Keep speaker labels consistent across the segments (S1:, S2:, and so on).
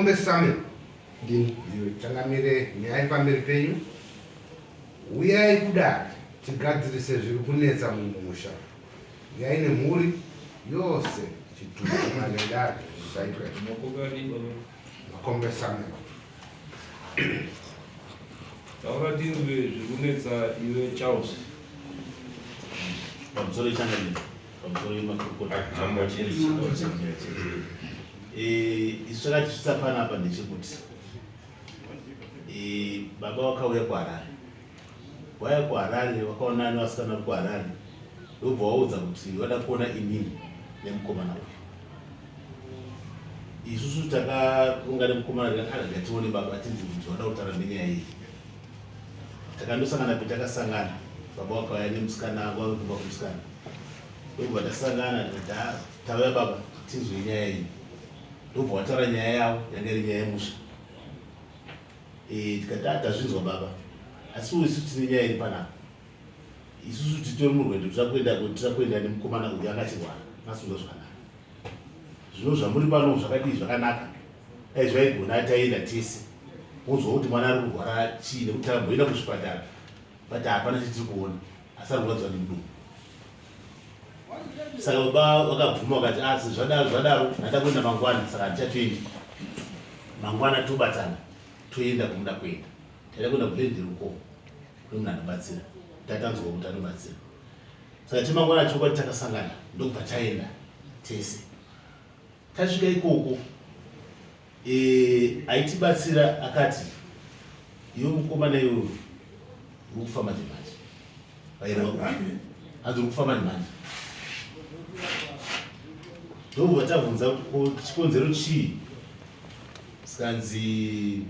S1: makombesame
S2: ndini
S1: changamire nyaya pamberi penyu. Uyai kuDare tigadzirise zviri kunetsa mumusha. Uyai nemhuri yose chitutu manedare zvisaitwa makombesame.
S3: Tauratizwe zviri kunetsa iwe Charles.
S4: Pamusoro changamire pamusoro yemakurukota isu takachisa panapa ndechekuti baba wakauya kuHarare. Waya kuHarare wakaona ani vasikana kuHarare ndobva waudza kuti vada kuona inini nemukomana uyu. Isusu takaronga nemukomana gatione baba tinzi kuti vada kutaura nenyaya iyi. Takandosangana petakasangana baba wakauya nemusikana waikumba kumusikana ndobva tasangana tauya baba tinzwe nyaya iyi. Ndobva wataura nyaya yavo yanga iri nyaya yemusha. Tikati tazvinzwa baba, asi isu tine nyaya iri panapa. Isusu titori murwendo tirakuenda nemukomana uyu angachirwara masunga zvakanaka. Zvino zvamuri pano zvakadii zvakanaka. Dai zvaigona taenda tese muzwa kuti mwana ari kurwara chii nekuti tamboenda kuzvipatara but hapana chetiri kuona asi ari kurwadzwa nemudumbu. Saka baba wakabvuma wakati asi zvadaro ndada kuenda mangwana saka ndichatoenda mangwana tobatana toenda kumuda kuenda taida kuenda kuLendheri uko kune munhu anobatsira tatanzwa kuti anobatsira. Saka chimangwana chokwadi takasangana ndokubva taenda tese. Tasvika ikoko aitibatsira akati iwe mukomana iwe uri kufa manje manje vaireva hanzi uri kufa manje manje. Ndobva tabvunza kuti chikonzero chii. Sikanzi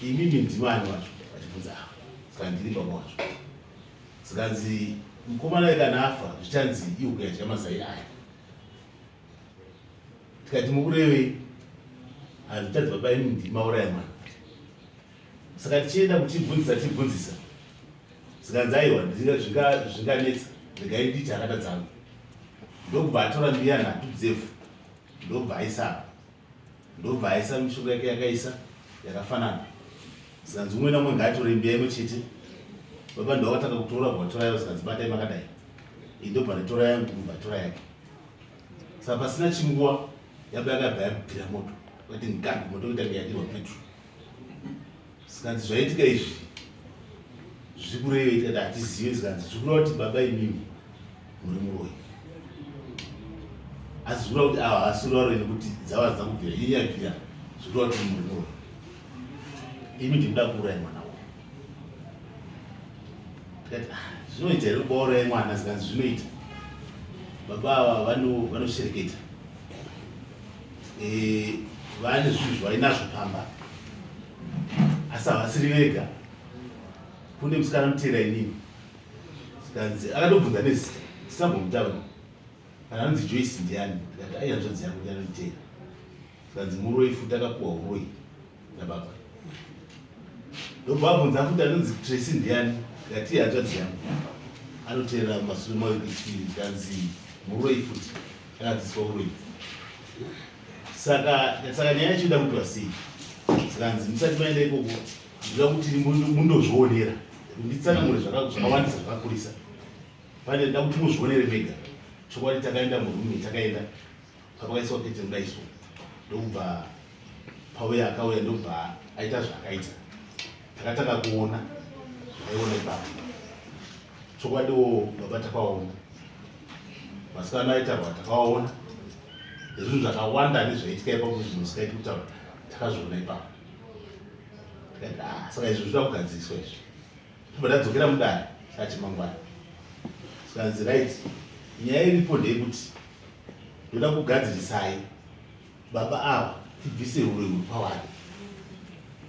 S4: imimi ndimani wacho achibvunza saka ndiri baba wacho. Sikanzi mukomana kana afa zvichanzi iwe kuyadya mazai aya. Tikati mukurevei hazvichanzi baba imi ndimauraya mwana. Saka tichienda kuchibvunzisa sikanzi aiwa zvinganetsa regai nditi akada dzangu. Ndobva atora mbiya nhatu dzefu ndobva aisa ndobva aisa mishonga yake yakaisa yakafanana. Sikanzi umwe namwe ngaatore mbiya imwe chete. Baba ndo wakatanga kutora bvatora yayo sikanzi batai makadai. Ndobva ndatora yangu kubva atora yake. Saka pasina chinguva yaba yakabva yapira moto kuti ngangu moto kuita yadirwa petro. Sikanzi zvaitika izvi zvikurevei tikati hatizive. Sikanzi zvikureva kuti baba imimi muri muroyi. Asi zvikureva kuti ava hasuraro nekuti dzava dzakubvira iye yabvira zvikureva kuti muri muroyi. Imi ndinoda kuuraya mwana uyu. Tikati zvinoita here kubauraya mwana. Sikanzi zvinoita. Baba ava vanoshereketa. Vane zvinhu zvainazvo pamba asi havasiri vega. Kune musikana mutera inini. Sikanzi akatobvunza nezita tisambomutaura kana anonzi Joyce ndiani. Tikati ai hanzvadzi yangu ndianonditera. Sikanzi muroyi futi akapuwa uroyi nababa. Ndobva abvunza futi anonzi Tracy ndiani. Tikati iye hanzvadzi yangu anoteera mashure mawiri echipiri. Sikanzi muroyi futi akadzidziswa uroyi. Saka nyaya yacho ida kuti wasei. Sikanzi musati maenda ikoko ndinoda kuti mundozvionera nditsanangure zvakawandisa zvakakurisa. Pane nda kuti muzvionere mega. Chokwadi takaenda murume takaenda pakaiswa kete mudaiswa ndobva pauya akauya ndobva aita zvakaita. Takatanga kuona zvaiona ipapo. Chokwadiwo baba takawaona masikana aitarwa takawaona. Zvinhu zvakawanda nezvaitika ipapo zvinosikaiti kutaura takazviona ipapo. Saka izvi zvinoda kugadziriswa izvi. Tobva tadzokera muDare achimangwana. Sikanzi right nyaya iripo ndeyekuti ndoda kugadzirisai baba ava tibvise uroyi huri pavari.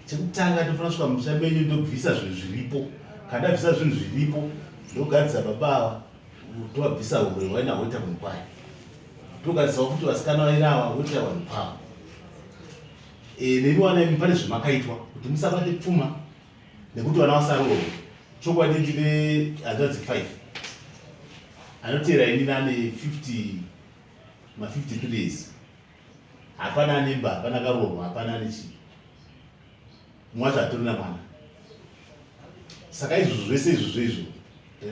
S4: Chekutanga tinofanira kusvika mumusha menyu ndobvisa zvinhu zviripo. Kana ndabvisa zvinhu zviripo ndogadzisa baba ava tovabvisa uroyi wainahwo ita munhu kwayo. Togadzisawo kuti vasikana vairava voita vanhu pavo. Nemi wana imi pane zvamakaitwa kuti musabate pfuma nekuti vana vasarohwa. Chokwadi ndine hanzvadzi 5 anoteera ini nane 53 days. hapana nemba, hapana karohwa, hapana nechi. Mwacho hatorina mwana. Saka izvozvo zvese izvozvo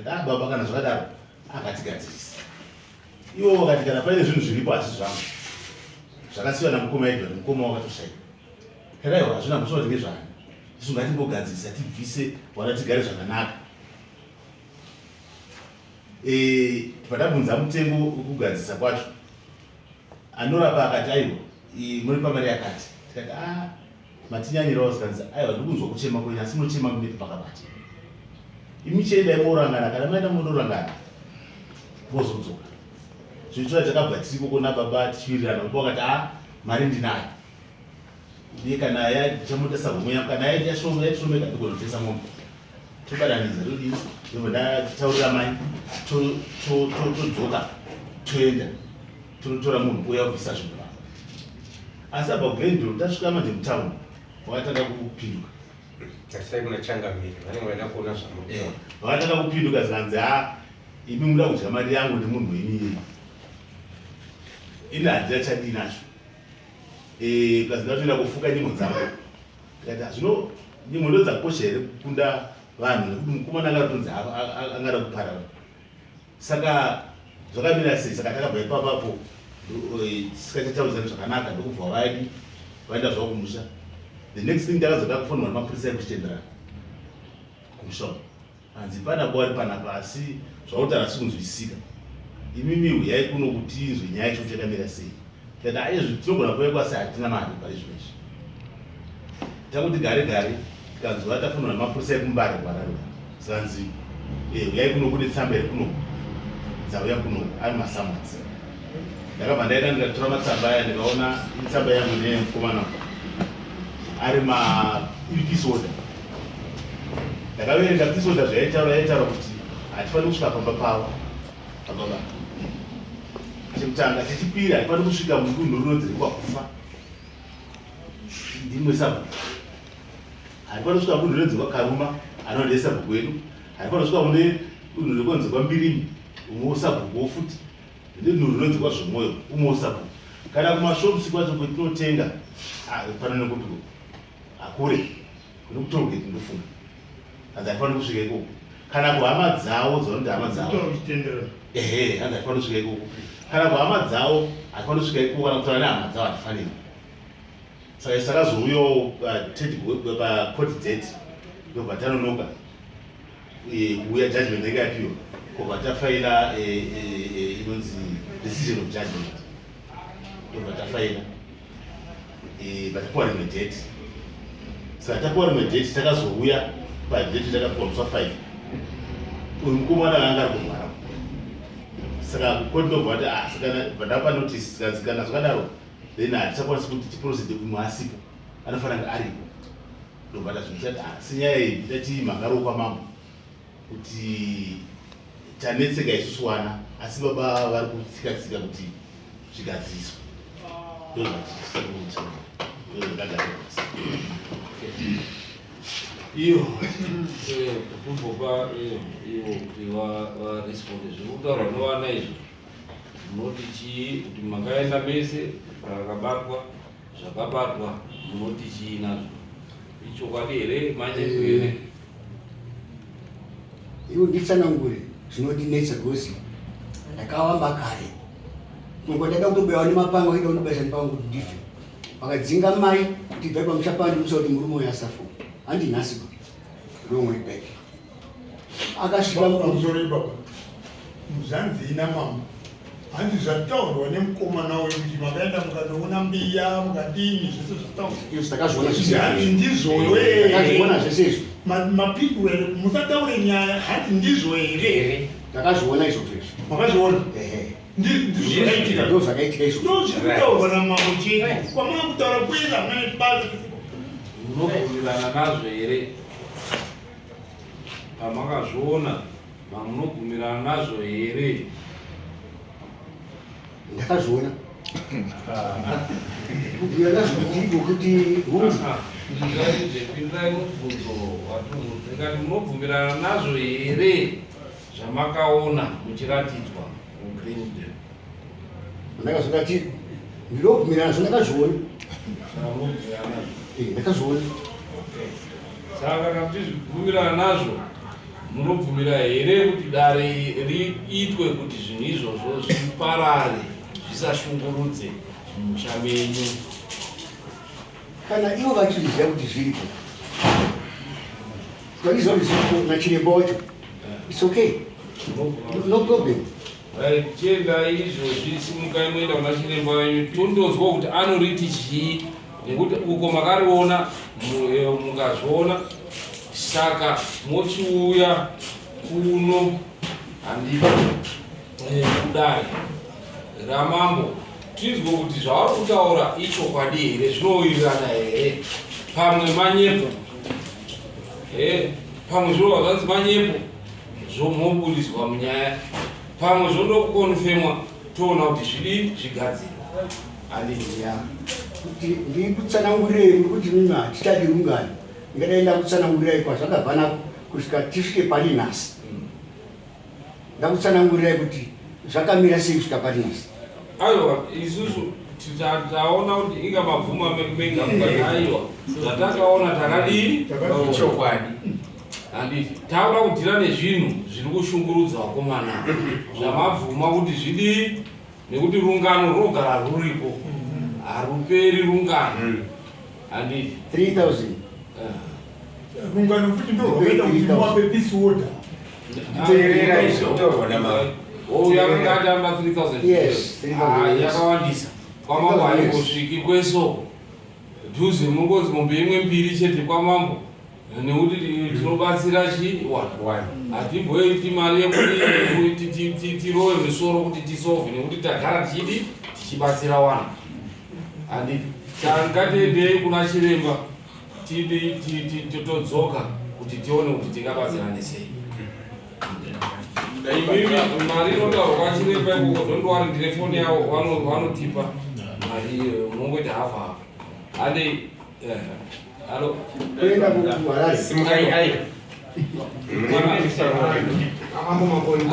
S4: baba kana zvakadaro akatigadzirisa. Ivo vakati kana paine zvinhu zviripo hasi zvangu zvakasiyana mukoma edwa nemukoma wakatoshaika. Kadaiwa hazvina kushuva kuti ngezvani. Isu ngatimbogadzirisa tibvise wana tigare zvakanaka. Padabvunza mutengo wekugadzirisa kwacho anorapa akati aiwa muri pamari yakati. Tikati matinyanyirawo zikanzi aiwa ndikunzwa kuchema kwenyu asi munochema kunepi pakabati. Imi chiendai moorangana kana maenda munorangana mozodzoka. Zvichira takabva tiri kukona baba tichiwirirana kupa wakati mari ndinayo. Ndiye kana yachamutesa gomweya kana yashomeka ndigonotesa mombe. Tobadanidza rudini ndobva ndataurira mai todzoka toenda tonotora munhu uya kubvisa zvinhu pano. Asi abva kuGlendale tasvika manje mutaundi wakatanga kupinduka.
S1: Tasai kuna changamire vanenge vaida kuona zvamunoita.
S4: Vakatanga kupinduka zikanzi imi muda kudya mari yangu nemunhu wenyu ini handina chadii nacho. Kazi ndatoenda kufuka nyimo dzangu. Tikati zvino nyimo ndo dzakosha here kukunda vanhu nekuti mukomana akatonzi angada kuparara. Saka zvakamira sei. Saka takabva ipapapo tisikachatauridzani zvakanaka ndokubva hwavari vaenda zvavo kumusha. The next thing takazoda kufonwa nemapurisa ekuchitenderana kumusha. Hanzi pana kwari panapa asi zvautaura sikunzwisisa. Imimi uyai kuno kuti inzwe nyaya yacho chakamira sei. Tikati aizvi tinogona kuuya kwasi hatina mari pari zvinezvi. Takuti gare gare tikanzwa tafonwa nemapurisa ekumbare kwararo. Zikanzi uyai kuno kune tsamba iri kuno dzauya kuno ari masamanzi. Ndakabva ndaenda ndikatora matsamba aya ndikaona itsamba yangu nemukomana ari peace order. Ndakaverenga peace order zvaitaura kuti hatifaniri kusvika pamba pavo pababa. Chekutanga chechipiri hatifaniri kusvika mudunhu rinonzi rekwakufa. Ndimwe sabhuku. Hatifaniri kusvika mudunhu rinonzi kwakaruma anonde sabhuku wedu. Hatifaniri kusvika mune dunhu rekonzi kwambirimi umwe sabhuku futi. Ndinhu rinonzi kwazvomwoyo umwe sabhuku. Kana kumashopusi kwacho kwetinotenga pana nekupiko akure kune kutorogeti ndofunga. Hanzi hatifaniri kusvika ikoko. Kana kuhama dzavo dzaunoti hama dzavo hanzi hatifaniri kusvika ikoko. Kana kuhama dzavo hatifaniri kusvika ikoko kana kutaura nehama dzavo hatifaniri. Saka sakazouyawo pacourt date ndobva tanonoka kuuya judgment yange yapiwa kobva tafaira inonzi decision of judgment ndobva tafaira vatapiwa rimwe date. Saka tapiwa rimwe date takazouya padate takapiwa musi wa5 uyu mukomana anga ari kurwara. Saka koti ndobva kuti vandapa notice zikanzi kana zvakadaro then hatichakwanisi kuti tiprocede umwe asipo anofanira kunge aripo. Ndobva tazvichati senyaya iyi dati mhangaro kwamambo kuti tanetseka isusu wana asi baba vari kutsika kuti zvigadziriswa.
S3: iyo kumbopa iyo kuti varesponde zviri kutaurwa neVana izvo munoti chii kuti makaenda mese zvakabatwa zvakabatwa munoti chii nazvo ichokwadi here manyepo here.
S2: Iwo nditsanangure zvinodinetsa gosi ndakawamba kare kungodaida kutobewa nemapanga ida kundobaisa ndipangu kuti ndife vakadzinga mai kuti bva pamusha pandi musa kuti murume uyu asafa handinhasiba romwe back akasvika
S5: baba muzanzi ina mama handi zvataurwa nemukomana uyu kuti makaenda mukanoona mbiya mukadini zvese zvataurwa ndizvoyo
S2: takazviona zvese izvo
S5: mapipu here musataure nyaya hati ndizvo here
S2: takazviona izvozvo izvo
S5: makazviona
S2: ndizvakaitika ndo zvakaitika izvo
S5: ndo zvirikutaurwa namambo chete kwamana kutaura kuenda mane basa
S3: munobvumirana nazvo here pamakazviona mamunobvumirana nazvo here.
S2: ndakazviona kubvira nazvo kuti
S3: ndipindirai mubvunzo watingati munobvumirana nazvo here zvamakaona muchiratidzwa muGlendale.
S2: ndakazokati ndinobvumirana zvo ndakazviona ndakazviona.
S3: Saka kana tichibvumirana nazvo munobvumira here kuti dare riitwe kuti zvinhu izvozvo zviparare zvisashungurudze mumusha menyu?
S2: Kana ivo vachiziva kuti zviripo, vachiziva kuti zviripo nachiremba wacho, it's okay, no problem.
S3: Tienda izvozvi simukai moenda kuna chiremba wenyu tondonzwa kuti anoriti chii, nekuti uko makariona mukazviona, saka mochiuya kuno handiko kudare ramambo tinzwe kuti zvavari kutaura ichokwadi here, zvinowirirana here, pamwe manyepo pamwe zvinova zvanzi manyepo zvomoburiswa munyaya, pamwe zvonokonfemwa toona kuti zvidi zvigadzirwa. Haleluya.
S2: Kuti ndikutsanangurirei kuti mimi hatichadi rungano, ndingadaenda kutsanangurirai kwazvakabva kusvika tisvike pari nhasi. Ndakutsanangurirai kuti zvakamira sei kusvika pari nhasi.
S3: Aiwa, isusu taona kuti inga mabvuma menga aiwa zvatakaona takadii
S1: chokwadi.
S3: handiti takuda kudhira nezvinhu zviri kushungurudza vakomana zvamabvuma kuti zvidii, nekuti rungano rinogara ruripo, haruperi rungano handiti
S2: 3000
S5: rungano futi ndo rwakaita kuti muwape peace order.
S1: Teerera izvo namavo.
S3: yakanga atamba 3000.
S2: Yes, 3000.
S3: Yakawandisa kwamambo haingosviki kwesoko dhuze mungonzi mombe imwe mbiri chete kwamambo, nekuti tinobatsira chii hatimboiti mari yekuti tirove misoro kuti tisovhe, nekuti tagara tichidi tichibatsira vanhu. Handiti ngatiendei kuna chiremba totodzoka kuti tione kuti tingabatsirane sei. Imimi mari inotaurwa kwachiremba ikoko ndondowari ndine foni yavo vanotipa mari unongoita hafu hafu. Handei halo
S2: kuenda kuhwavari
S1: Simukai ai.
S5: Mambo Makoni.